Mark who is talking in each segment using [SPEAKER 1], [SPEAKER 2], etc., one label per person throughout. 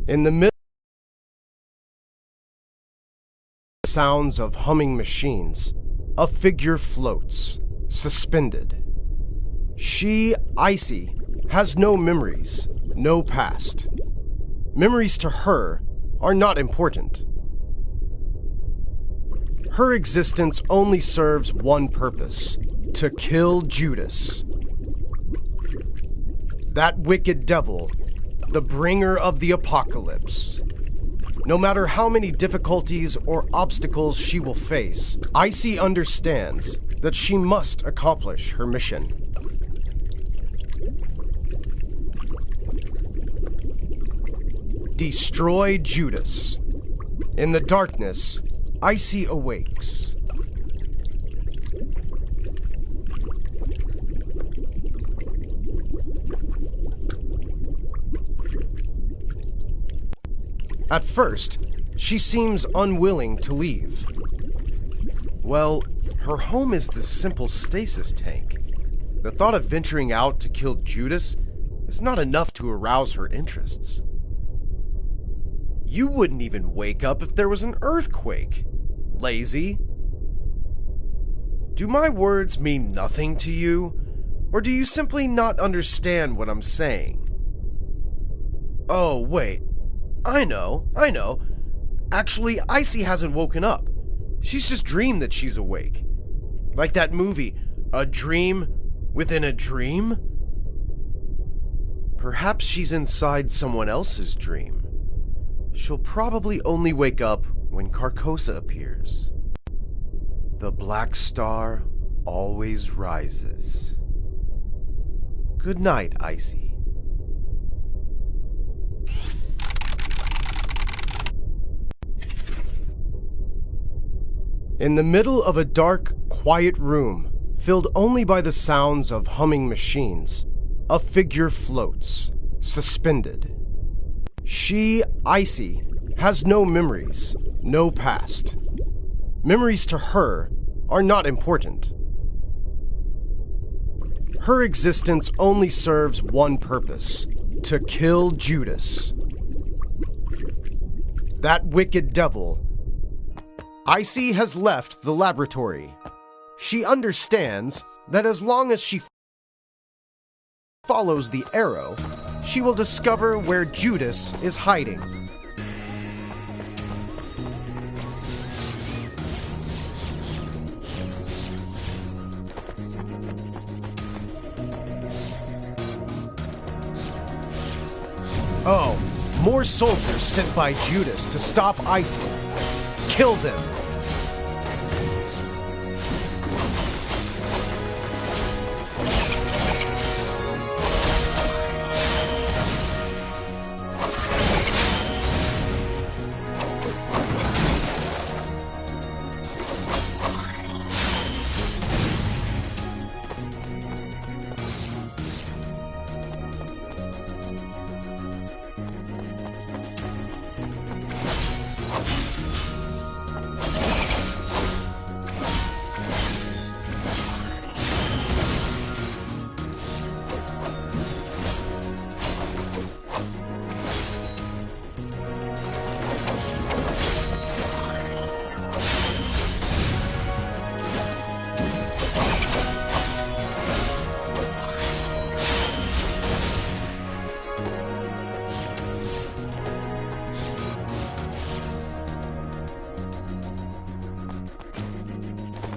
[SPEAKER 1] In the middle of the sounds of humming machines, a figure floats, suspended. She, Icey, has no memories, no past. Memories to her are not important. Her existence only serves one purpose: to kill Judas. That wicked devil, the bringer of the apocalypse. No matter how many difficulties or obstacles she will face, Icey understands that she must accomplish her mission. Destroy Judas. In the darkness, Icey awakes. At first, she seems unwilling to leave. Well, her home is this simple stasis tank. The thought of venturing out to kill Judas is not enough to arouse her interests. You wouldn't even wake up if there was an earthquake. Lazy. Do my words mean nothing to you? Or do you simply not understand what I'm saying? Oh, wait. I know. Actually, Icey hasn't woken up. She's just dreamed that she's awake. Like that movie, A Dream Within a Dream? Perhaps she's inside someone else's dream. She'll probably only wake up when Carcosa appears. The black star always rises. Good night, Icey. In the middle of a dark, quiet room, filled only by the sounds of humming machines, a figure floats, suspended. She, Icey, has no memories, no past. Memories to her are not important. Her existence only serves one purpose: to kill Judas. That wicked devil. Icey has left the laboratory. She understands that as long as she follows the arrow, she will discover where Judas is hiding. Oh, more soldiers sent by Judas to stop Icey. Kill them!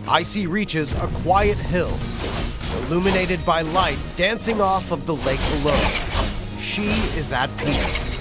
[SPEAKER 1] Icey reaches a quiet hill, illuminated by light dancing off of the lake below. She is at peace.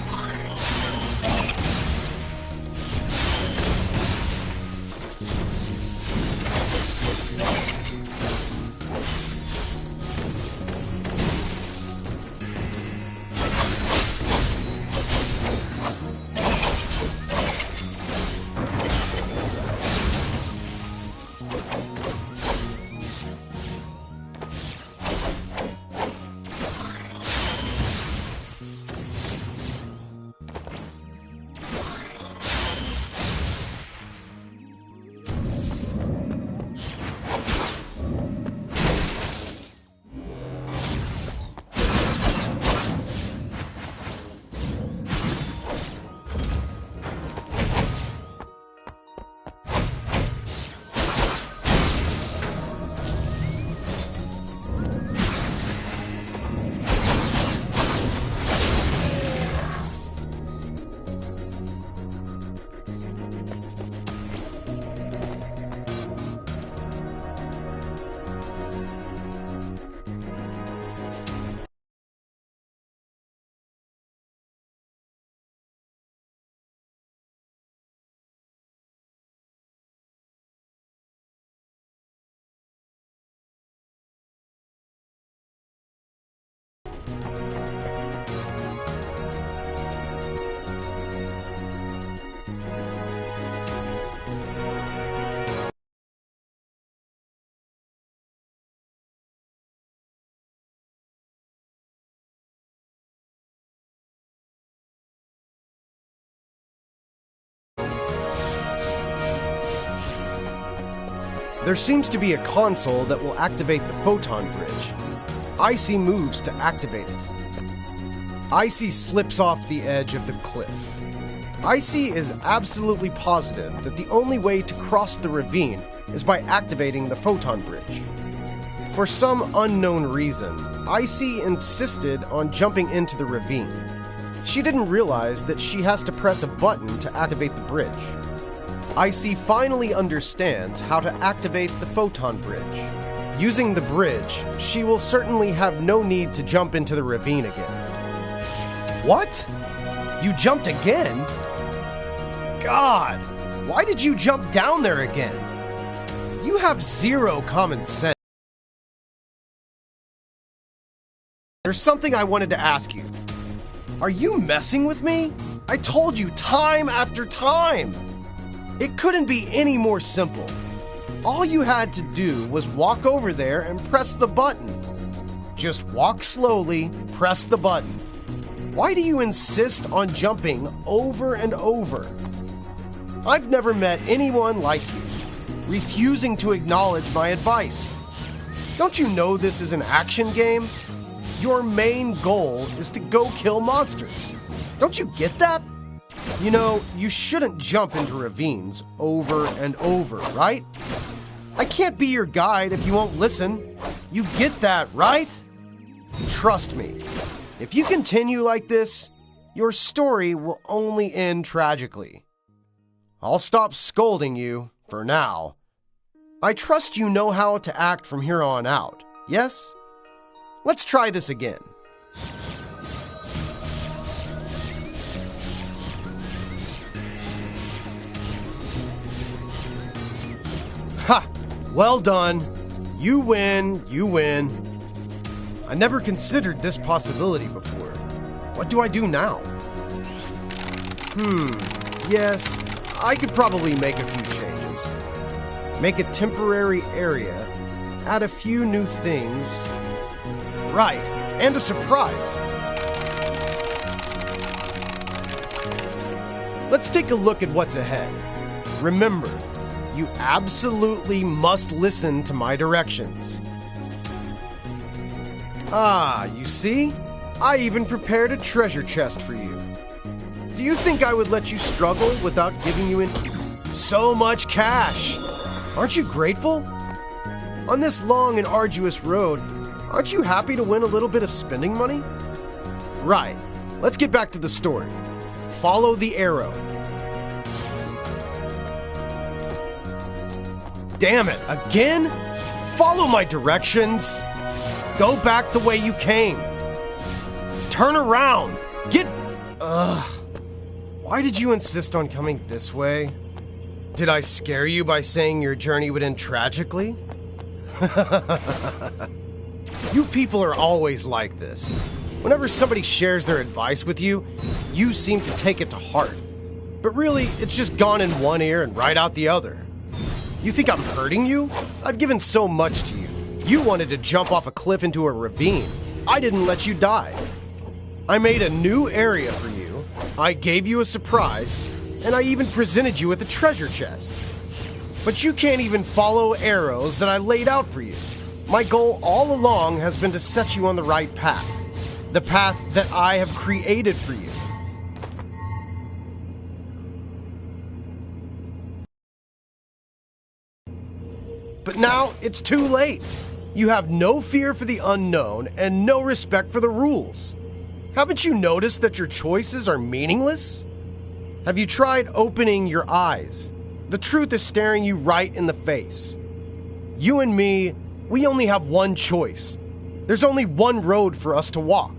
[SPEAKER 1] There seems to be a console that will activate the photon bridge. Icey moves to activate it. Icey slips off the edge of the cliff. Icey is absolutely positive that the only way to cross the ravine is by activating the photon bridge. For some unknown reason, Icey insisted on jumping into the ravine. She didn't realize that she has to press a button to activate the bridge. Icey finally understands how to activate the photon bridge. Using the bridge, she will certainly have no need to jump into the ravine again. What? You jumped again? God, why did you jump down there again? You have zero common sense. There's something I wanted to ask you. Are you messing with me? I told you time after time. It couldn't be any more simple. All you had to do was walk over there and press the button. Just walk slowly, press the button. Why do you insist on jumping over and over? I've never met anyone like you, refusing to acknowledge my advice. Don't you know this is an action game? Your main goal is to go kill monsters. Don't you get that? You know, you shouldn't jump into ravines over and over, right? I can't be your guide if you won't listen. You get that, right? Trust me, if you continue like this, your story will only end tragically. I'll stop scolding you for now. I trust you know how to act from here on out, yes? Let's try this again. Ha! Well done. You win, you win. I never considered this possibility before. What do I do now? Yes, I could probably make a few changes. Make a temporary area, add a few new things. Right, and a surprise. Let's take a look at what's ahead. Remember, you absolutely must listen to my directions. Ah, you see? I even prepared a treasure chest for you. Do you think I would let you struggle without giving you so much cash? Aren't you grateful? On this long and arduous road, aren't you happy to win a little bit of spending money? Right, let's get back to the story. Follow the arrow. Damn it, again? Follow my directions. Go back the way you came. Turn around. Why did you insist on coming this way? Did I scare you by saying your journey would end tragically? You people are always like this. Whenever somebody shares their advice with you, you seem to take it to heart. But really, it's just gone in one ear and right out the other. You think I'm hurting you? I've given so much to you. You wanted to jump off a cliff into a ravine. I didn't let you die. I made a new area for you. I gave you a surprise, and I even presented you with a treasure chest. But you can't even follow arrows that I laid out for you. My goal all along has been to set you on the right path. The path that I have created for you. But now it's too late. You have no fear for the unknown and no respect for the rules. Haven't you noticed that your choices are meaningless? Have you tried opening your eyes? The truth is staring you right in the face. You and me, we only have one choice. There's only one road for us to walk.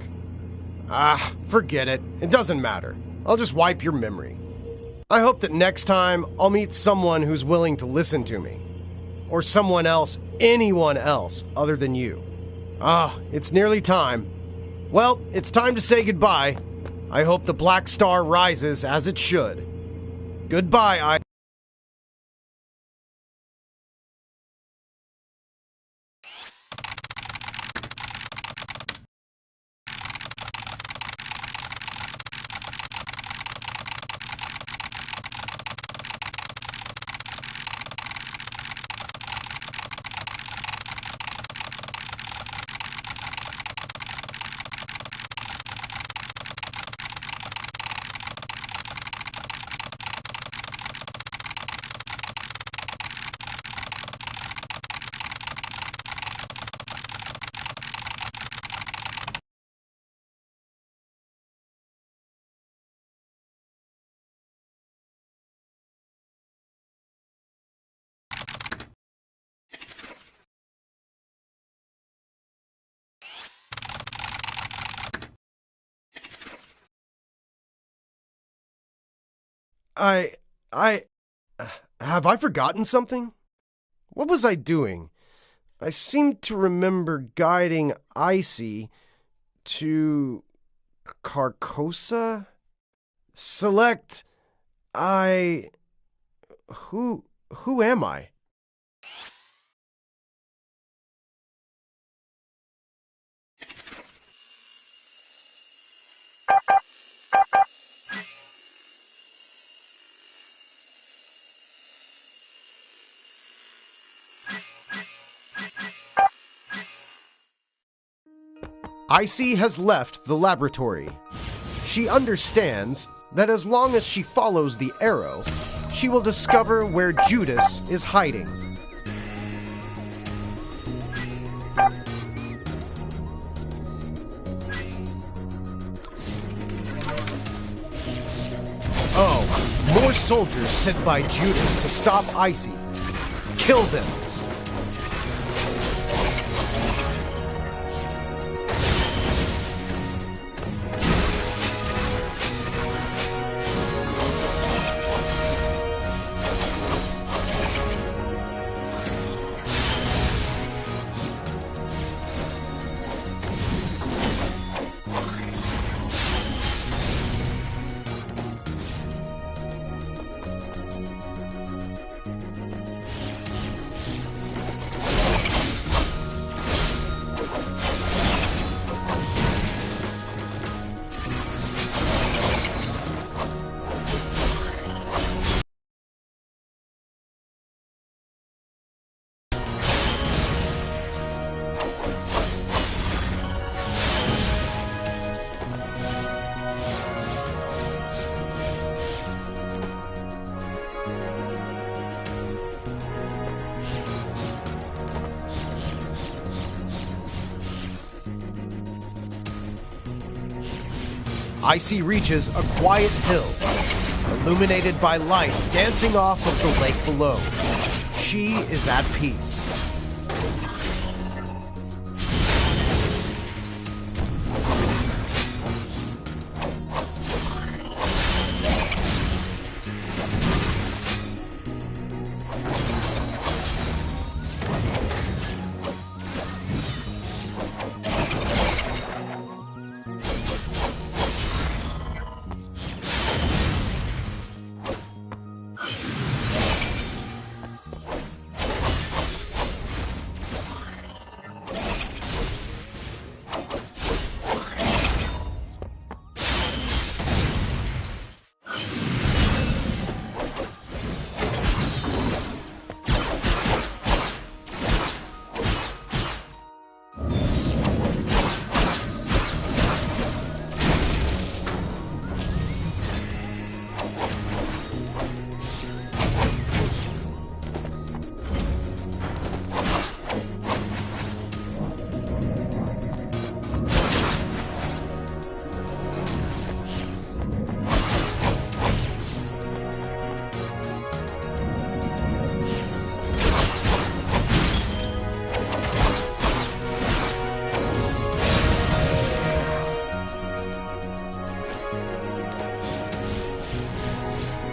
[SPEAKER 1] Forget it. It doesn't matter. I'll just wipe your memory. I hope that next time I'll meet someone who's willing to listen to me. Or someone else, anyone else, other than you. It's nearly time. Well, it's time to say goodbye. I hope the Black Star rises as it should. Goodbye, I. I. Have I forgotten something? What was I doing? I seem to remember guiding Icey to Carcosa? Select. I. Who am I? Icey has left the laboratory. She understands that as long as she follows the arrow, she will discover where Judas is hiding. Oh, more soldiers sent by Judas to stop Icey. Kill them! Icey reaches a quiet hill, illuminated by light dancing off of the lake below. She is at peace.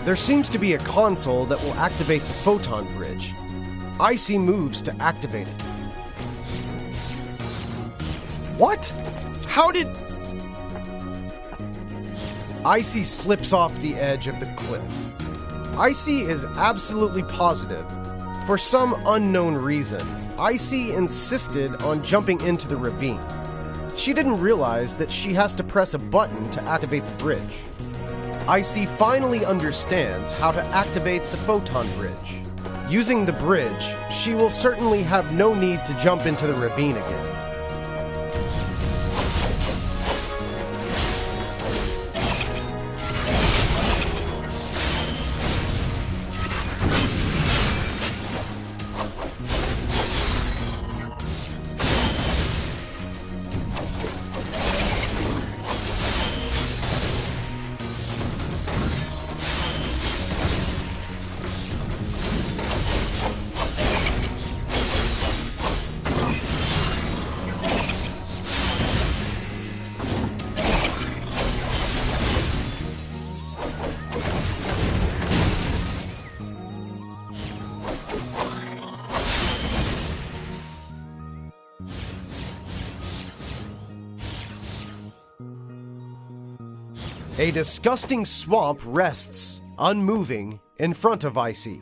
[SPEAKER 1] There seems to be a console that will activate the photon bridge. Icey moves to activate it. What? How did... Icey slips off the edge of the cliff. Icey is absolutely positive. For some unknown reason, Icey insisted on jumping into the ravine. She didn't realize that she has to press a button to activate the bridge. Icey finally understands how to activate the photon bridge. Using the bridge, she will certainly have no need to jump into the ravine again. A disgusting swamp rests, unmoving, in front of Icey.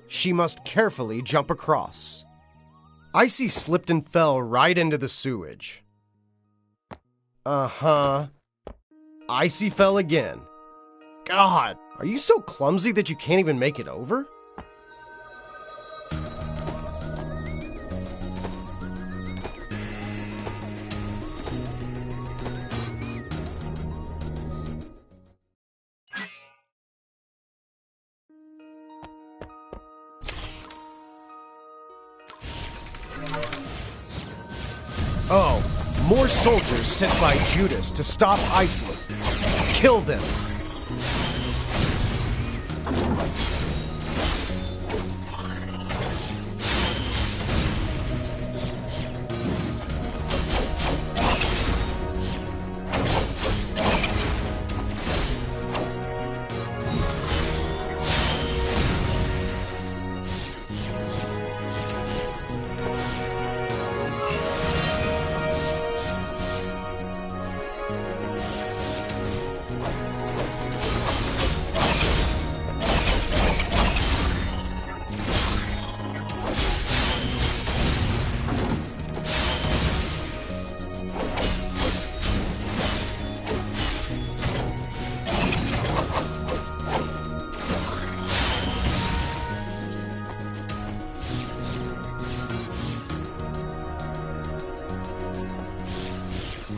[SPEAKER 1] She must carefully jump across. Icey slipped and fell right into the sewage. Icey fell again. God, are you so clumsy that you can't even make it over? Oh, more soldiers sent by Judas to stop Icey. Kill them!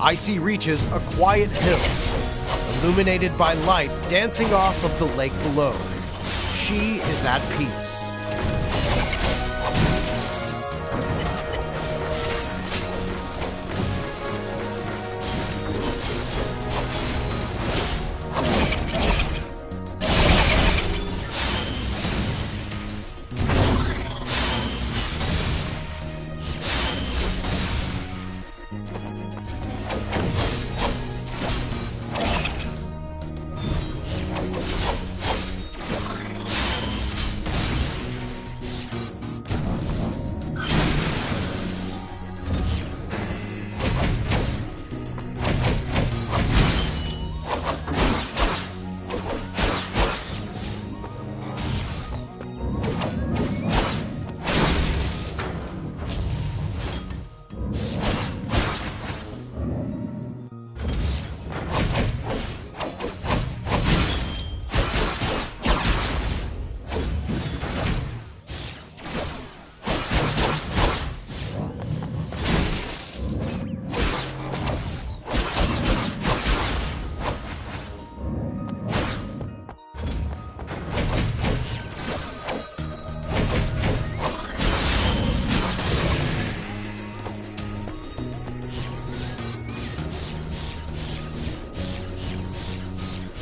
[SPEAKER 1] Icey reaches a quiet hill, illuminated by light dancing off of the lake below. She is at peace.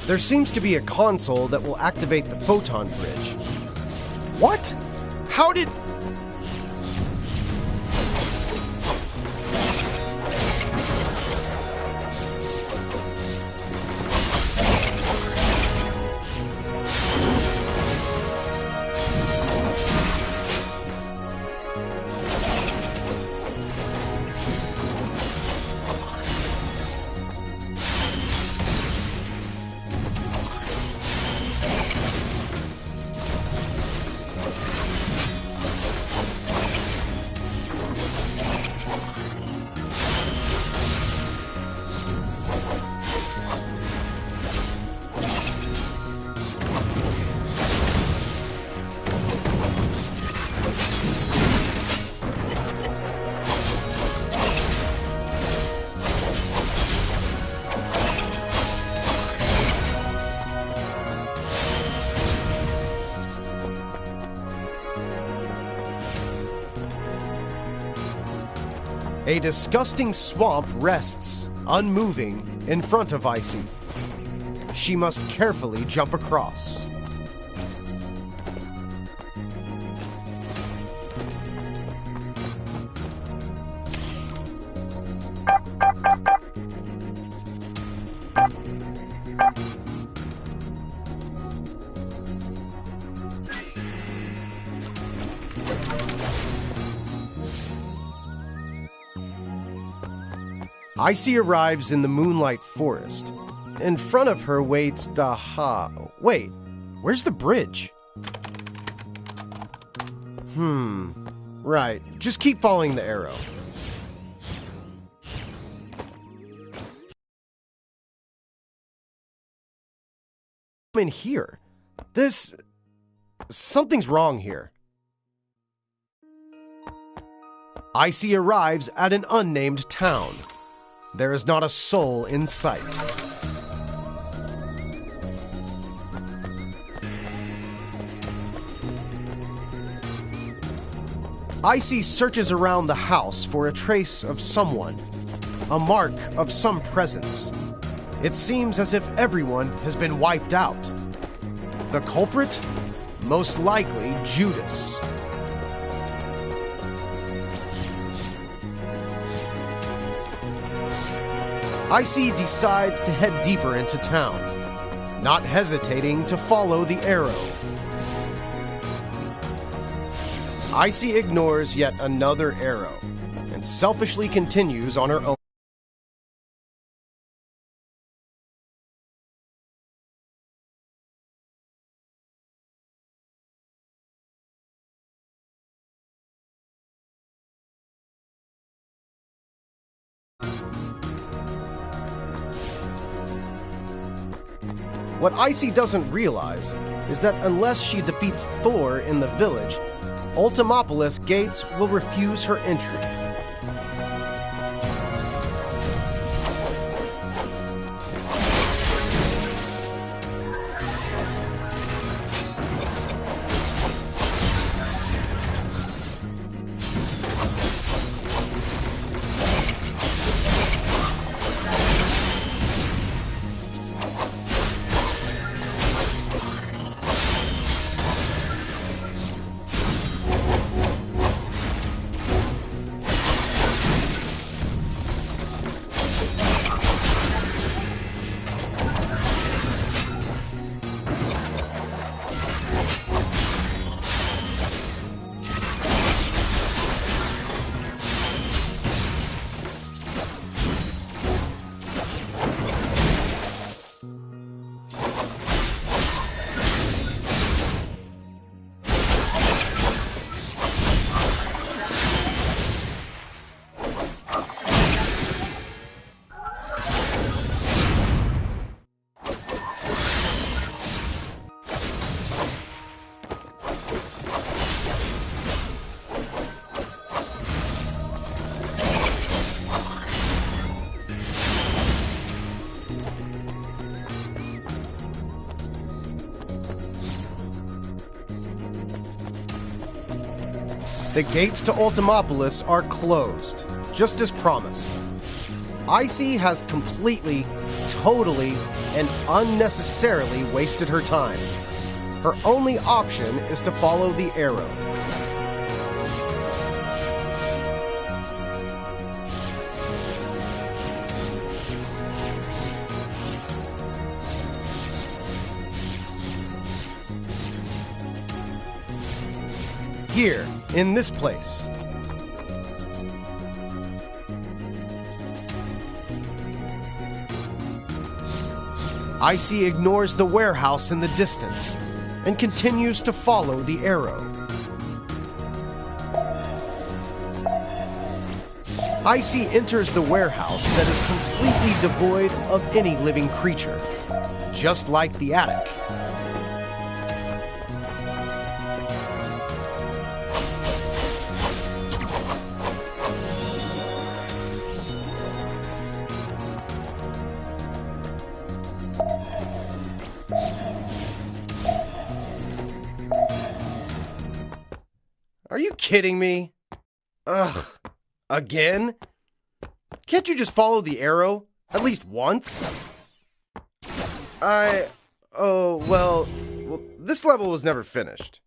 [SPEAKER 1] There seems to be a console that will activate the photon bridge. What? How did... A disgusting swamp rests, unmoving, in front of Icey. She must carefully jump across. Icey arrives in the moonlight forest. In front of her waits Daha. Wait, where's the bridge? Right, just keep following the arrow. In here. Something's wrong here. Icey arrives at an unnamed town. There is not a soul in sight. Icey searches around the house for a trace of someone, a mark of some presence. It seems as if everyone has been wiped out. The culprit? Most likely Judas. Icey decides to head deeper into town, not hesitating to follow the arrow. Icey ignores yet another arrow and selfishly continues on her own. What Icey doesn't realize is that unless she defeats Thor in the village, Ultimopolis gates will refuse her entry. The gates to Ultimopolis are closed, just as promised. Icey has completely, totally, and unnecessarily wasted her time. Her only option is to follow the arrow. Here, in this place. Icey ignores the warehouse in the distance and continues to follow the arrow. Icey enters the warehouse that is completely devoid of any living creature, just like the attic. Are you kidding me? Ugh. Again? Can't you just follow the arrow? At least once? Well, this level was never finished.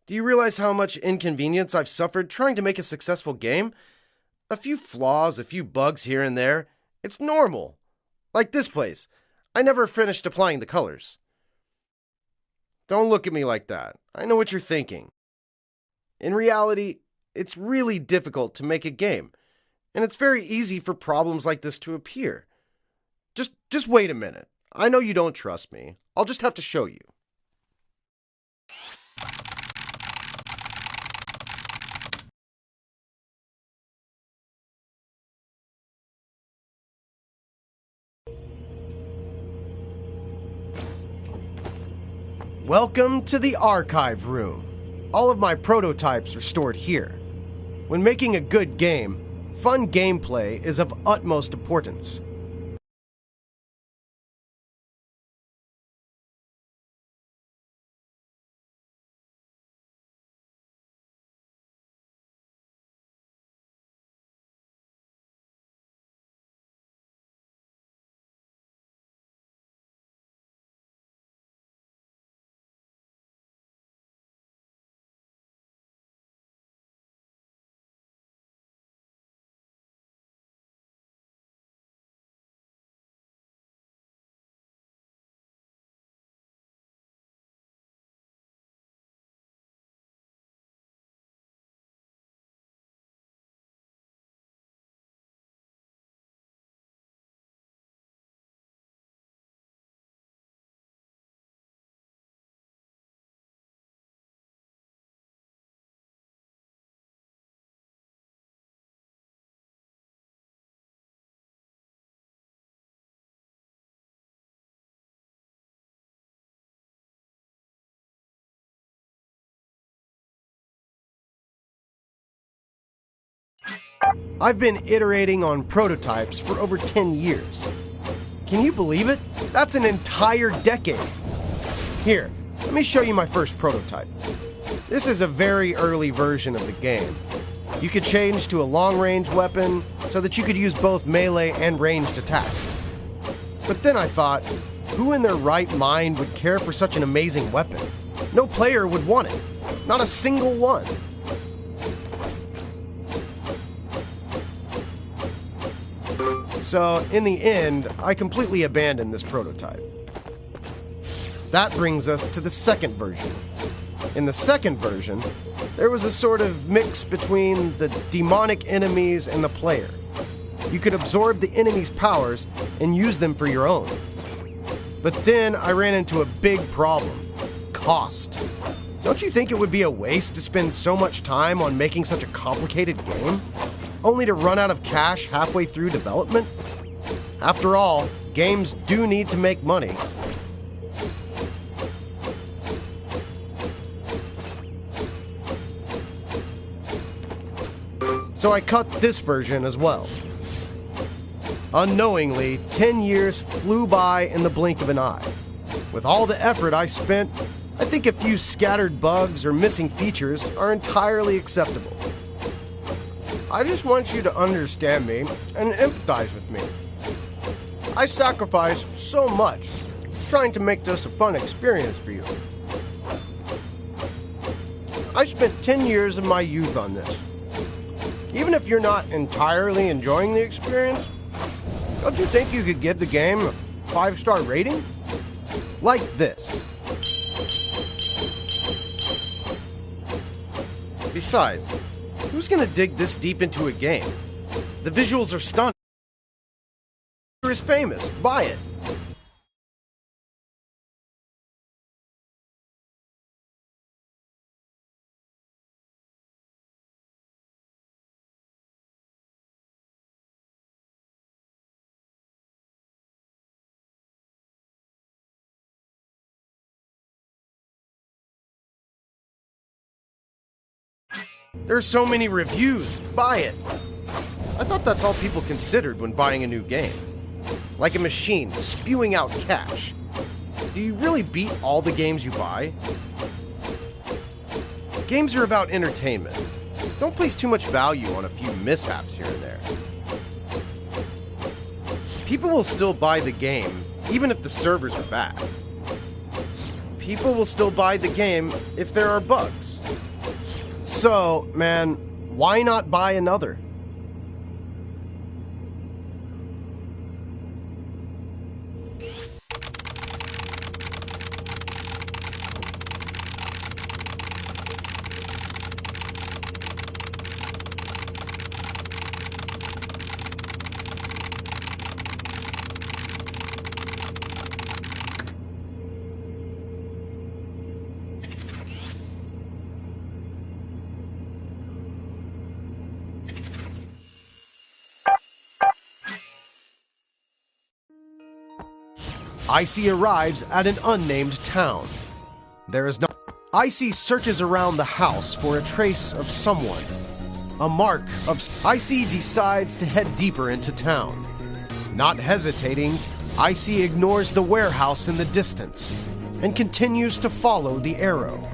[SPEAKER 1] Do you realize how much inconvenience I've suffered trying to make a successful game? A few flaws, a few bugs here and there. It's normal. Like this place. I never finished applying the colors. Don't look at me like that. I know what you're thinking. In reality, it's really difficult to make a game. and it's very easy for problems like this to appear. Just wait a minute. I know you don't trust me. I'll just have to show you. Welcome to the archive room. All of my prototypes are stored here. When making a good game, fun gameplay is of utmost importance. I've been iterating on prototypes for over 10 years. Can you believe it? That's an entire decade. Here, let me show you my first prototype. This is a very early version of the game. You could change to a long-range weapon so that you could use both melee and ranged attacks. But then I thought, who in their right mind would care for such an amazing weapon? No player would want it. Not a single one. So, in the end, I completely abandoned this prototype. That brings us to the second version. In the second version, there was a sort of mix between the demonic enemies and the player. You could absorb the enemy's powers and use them for your own. But then I ran into a big problem: cost. Don't you think it would be a waste to spend so much time on making such a complicated game, only to run out of cash halfway through development? After all, games do need to make money. So I cut this version as well. Unknowingly, 10 years flew by in the blink of an eye. With all the effort I spent, I think a few scattered bugs or missing features are entirely acceptable. I just want you to understand me and empathize with me. I sacrificed so much trying to make this a fun experience for you. I spent 10 years of my youth on this. Even if you're not entirely enjoying the experience, don't you think you could give the game a 5-star rating? Like this. Besides, who's gonna dig this deep into a game? The visuals are stunning. It is famous. Buy it. There's so many reviews. Buy it. I thought that's all people considered when buying a new game. Like a machine spewing out cash. Do you really beat all the games you buy? Games are about entertainment. Don't place too much value on a few mishaps here and there. People will still buy the game, even if the servers are bad. People will still buy the game if there are bugs. So, man, why not buy another? Icey arrives at an unnamed town. There is no. Icey searches around the house for a trace of someone. A mark of. Icey decides to head deeper into town. Not hesitating, Icey ignores the warehouse in the distance and continues to follow the arrow.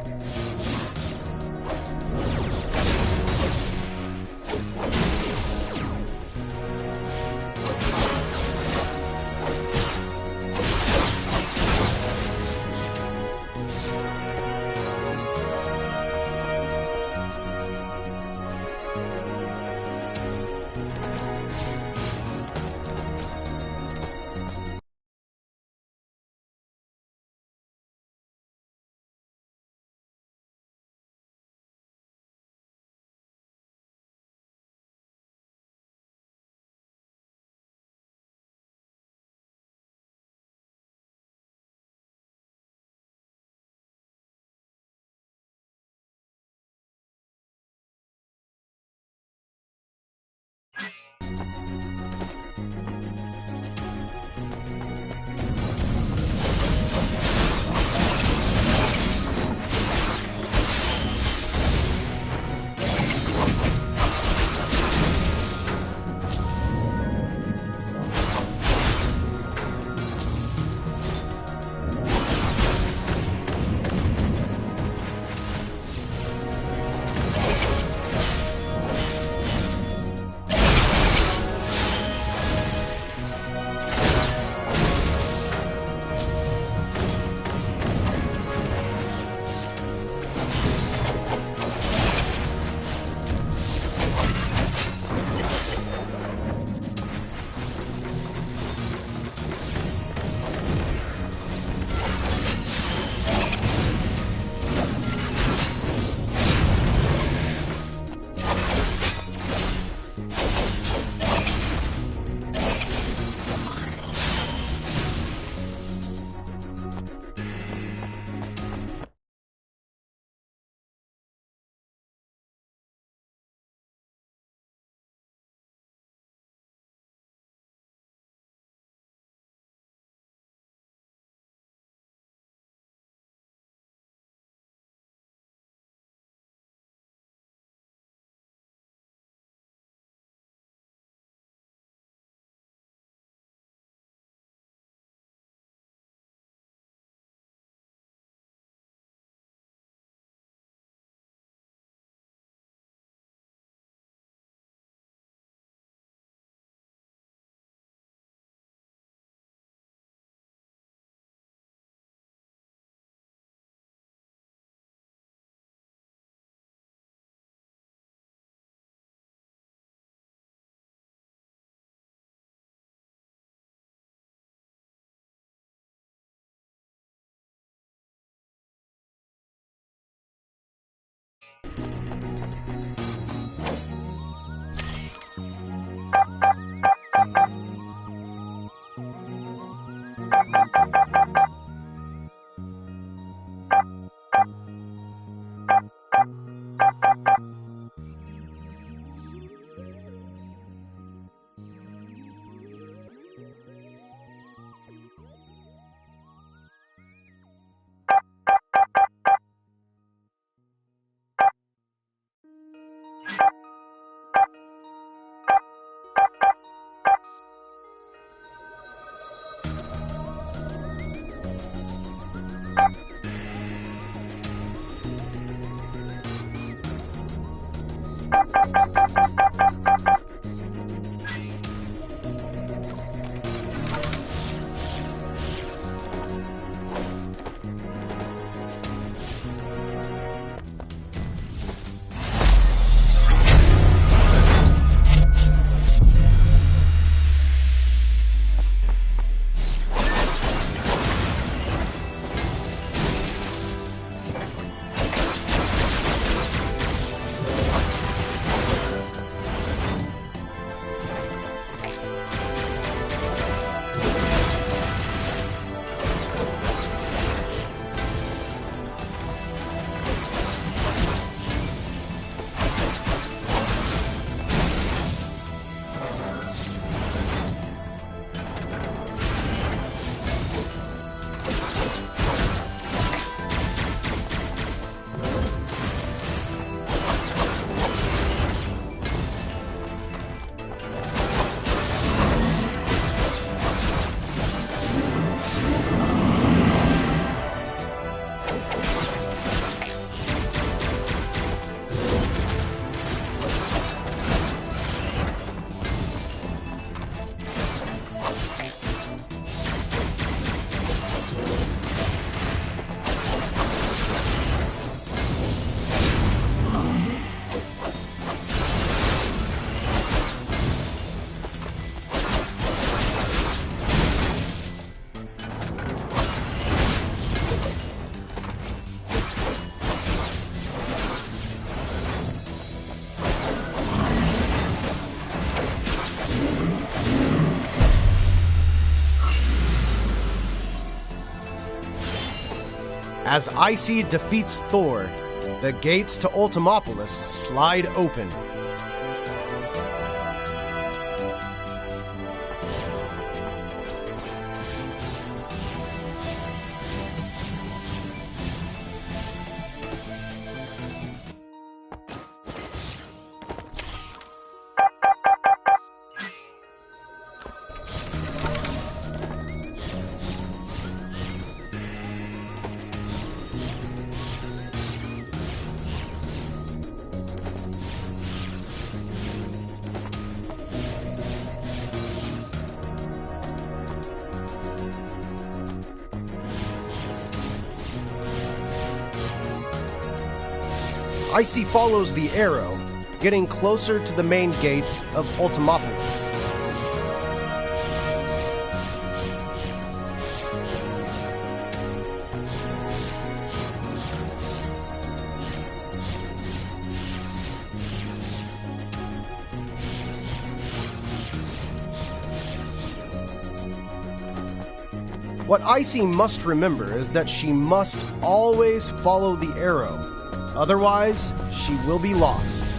[SPEAKER 1] As Icey defeats Thor, the gates to Ultimopolis slide open. Icey follows the arrow, getting closer to the main gates of Ultimopolis. What Icey must remember is that she must always follow the arrow. Otherwise, she will be lost.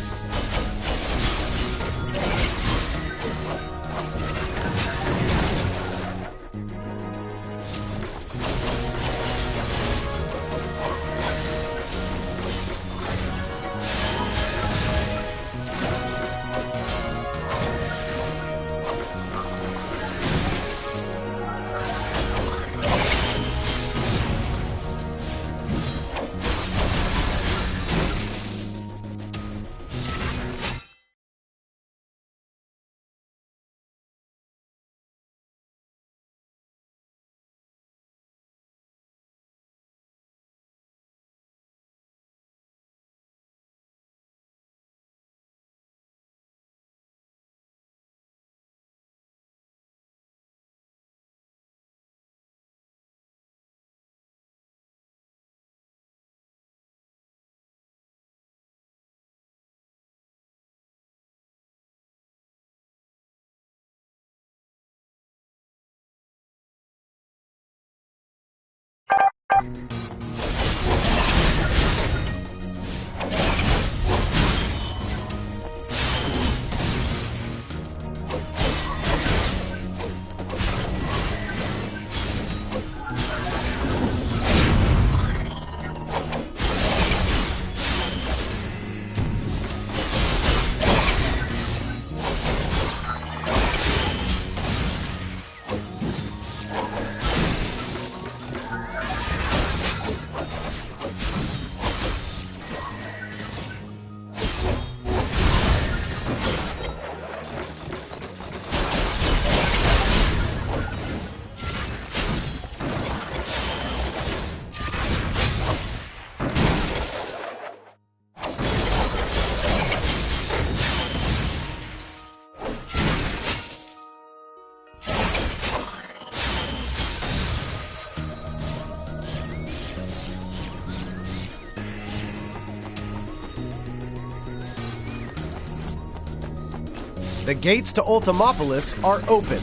[SPEAKER 1] The gates to Ultimopolis are open.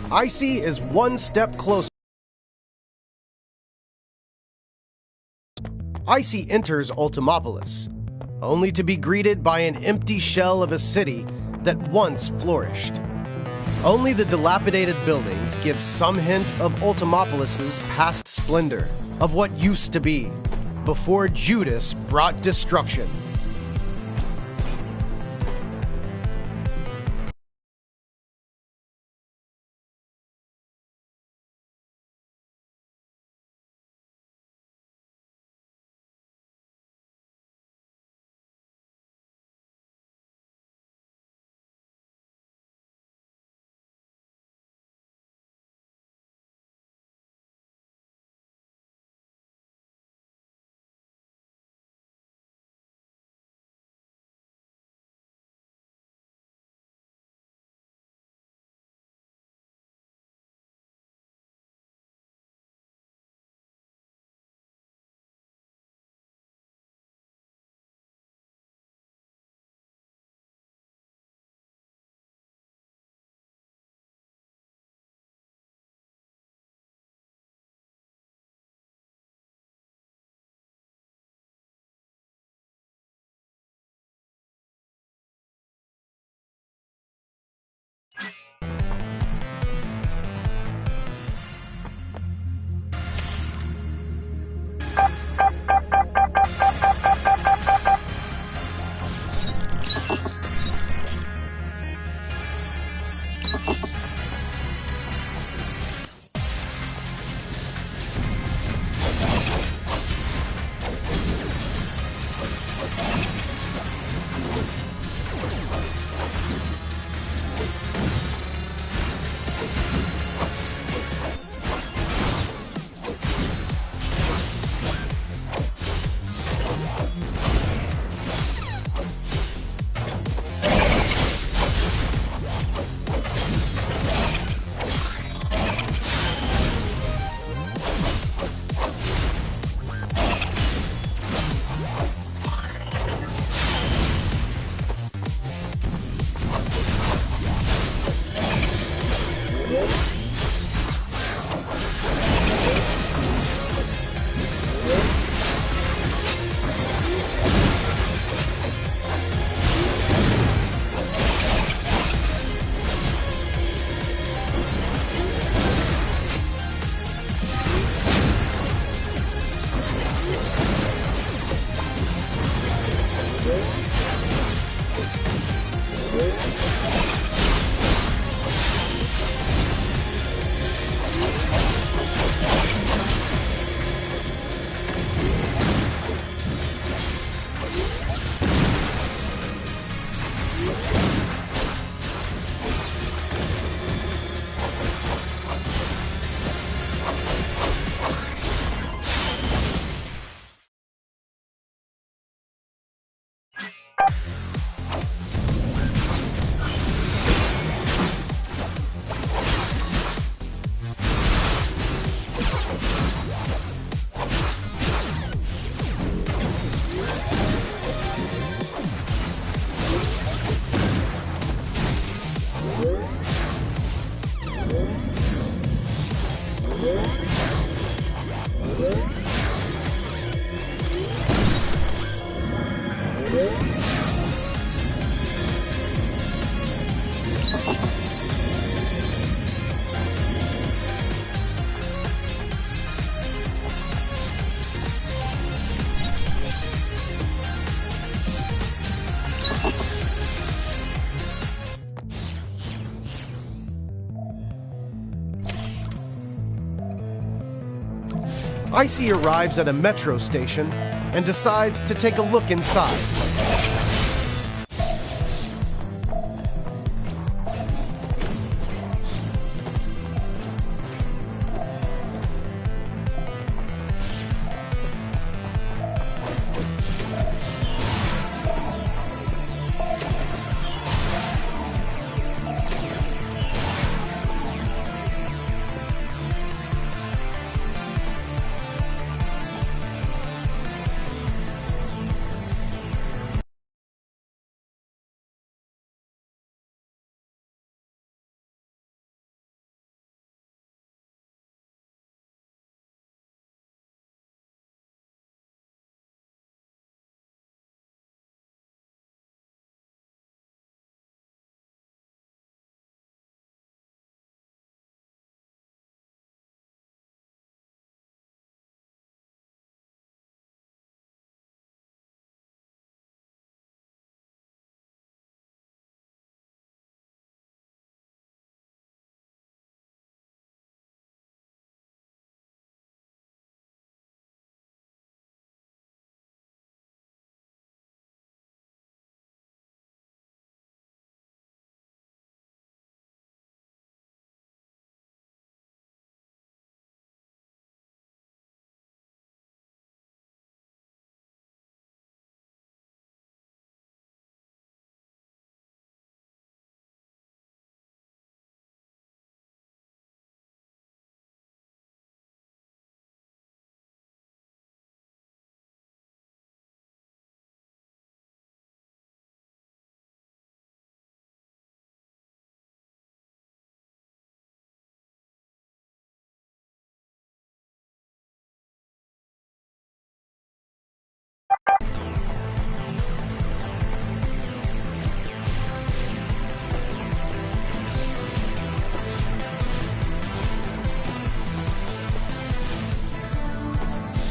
[SPEAKER 1] Icey is one step closer. Icey enters Ultimopolis, only to be greeted by an empty shell of a city that once flourished. Only the dilapidated buildings give some hint of Ultimopolis's past splendor, of what used to be, before Judas brought destruction. Icey arrives at a metro station and decides to take a look inside.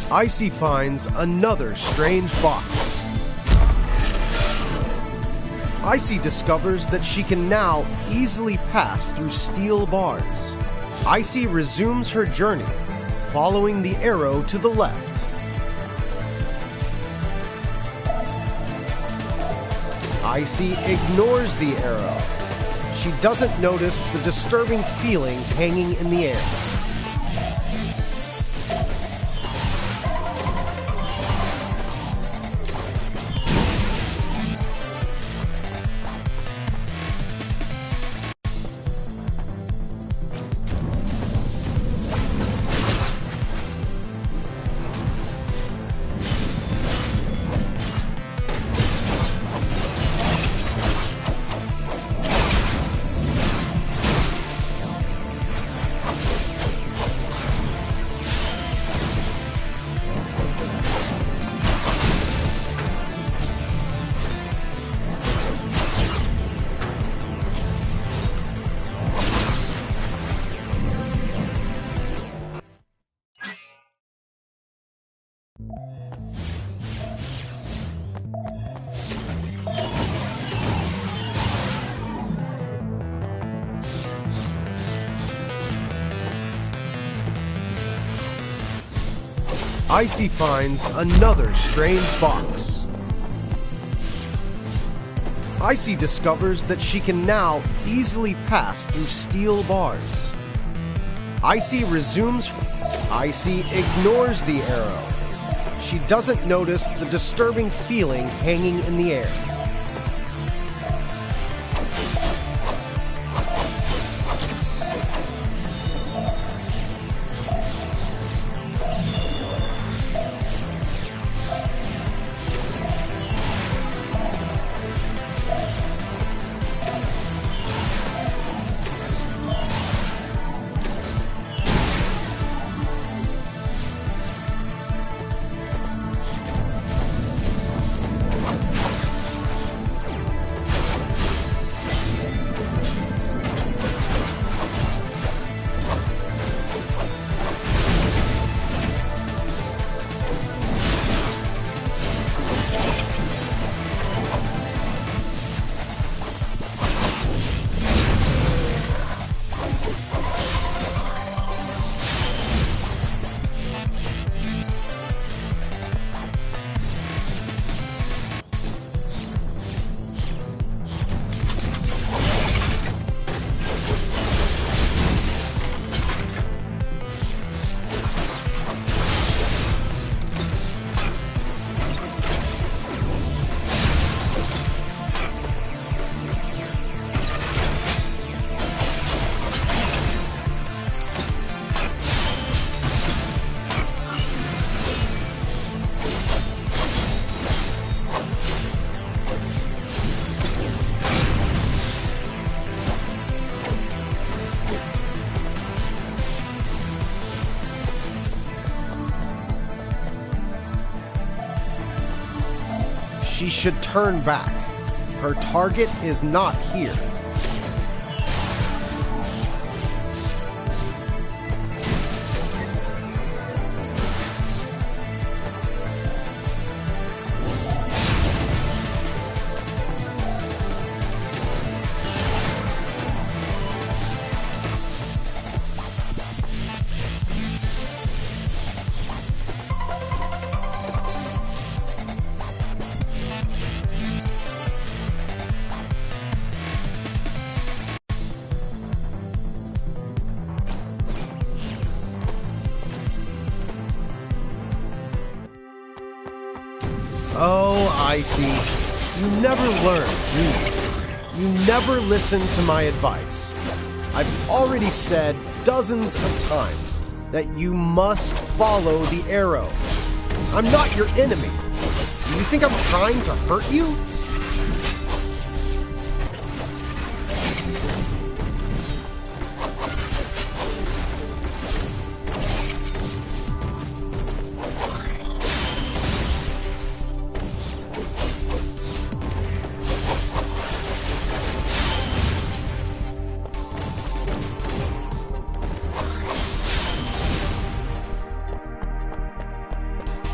[SPEAKER 1] Icey finds another strange box. Icey discovers that she can now easily pass through steel bars. Icey resumes her journey, following the arrow to the left. Icey ignores the arrow. She doesn't notice the disturbing feeling hanging in the air. Icey finds another strange box. Icey discovers that she can now easily pass through steel bars. Icey resumes. Icey ignores the arrow. she doesn't notice the disturbing feeling hanging in the air. She should turn back. Her target is not here. Oh, Icey, you never learn, do you? You never listen to my advice. I've already said dozens of times that you must follow the arrow. I'm not your enemy. Do you think I'm trying to hurt you?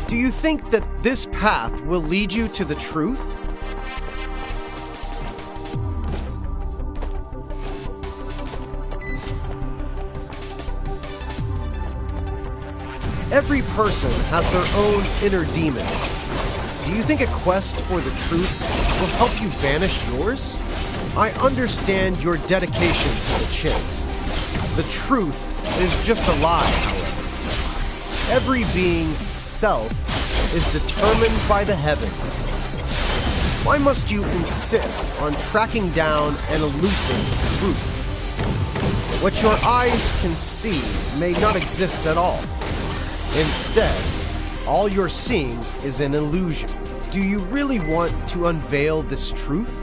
[SPEAKER 1] Do you think that this path will lead you to the truth? Every person has their own inner demons. Do you think a quest for the truth will help you banish yours? I understand your dedication to the chase. The truth is just a lie, however. Every being's self is determined by the heavens. Why must you insist on tracking down and elusive truth? What your eyes can see may not exist at all. Instead, all you're seeing is an illusion. Do you really want to unveil this truth?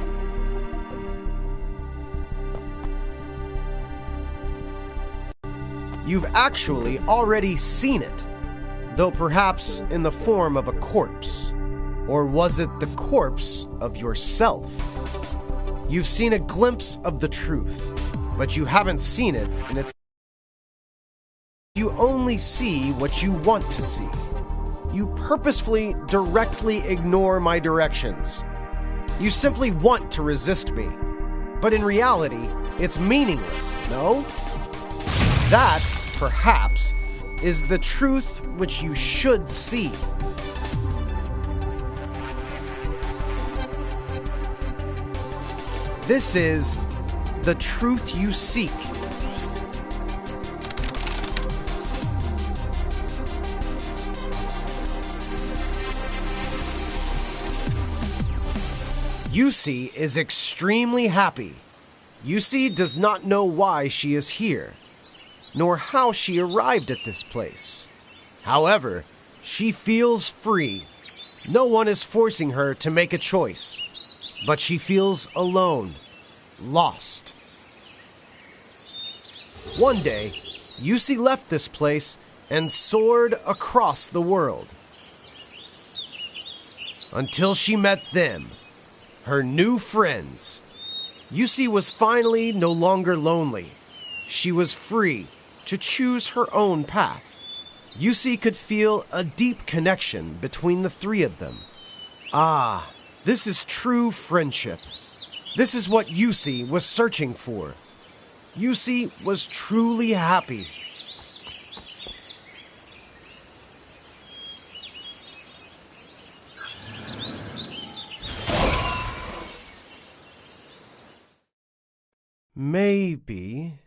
[SPEAKER 1] You've actually already seen it, though perhaps in the form of a corpse. Or was it the corpse of yourself? You've seen a glimpse of the truth, but you haven't seen it in its... You only see what you want to see. You purposefully directly ignore my directions. You simply want to resist me. But in reality, it's meaningless, no? That, perhaps, is the truth which you should see. This is the truth you seek. Yusi is extremely happy. Yusi does not know why she is here, nor how she arrived at this place. However, she feels free. No one is forcing her to make a choice, but she feels alone, lost. One day, Yusi left this place and soared across the world. Until she met them, her new friends. Yusi was finally no longer lonely. She was free to choose her own path. Yusi could feel a deep connection between the three of them. Ah, this is true friendship. This is what Yusi was searching for. Yusi was truly happy. Maybe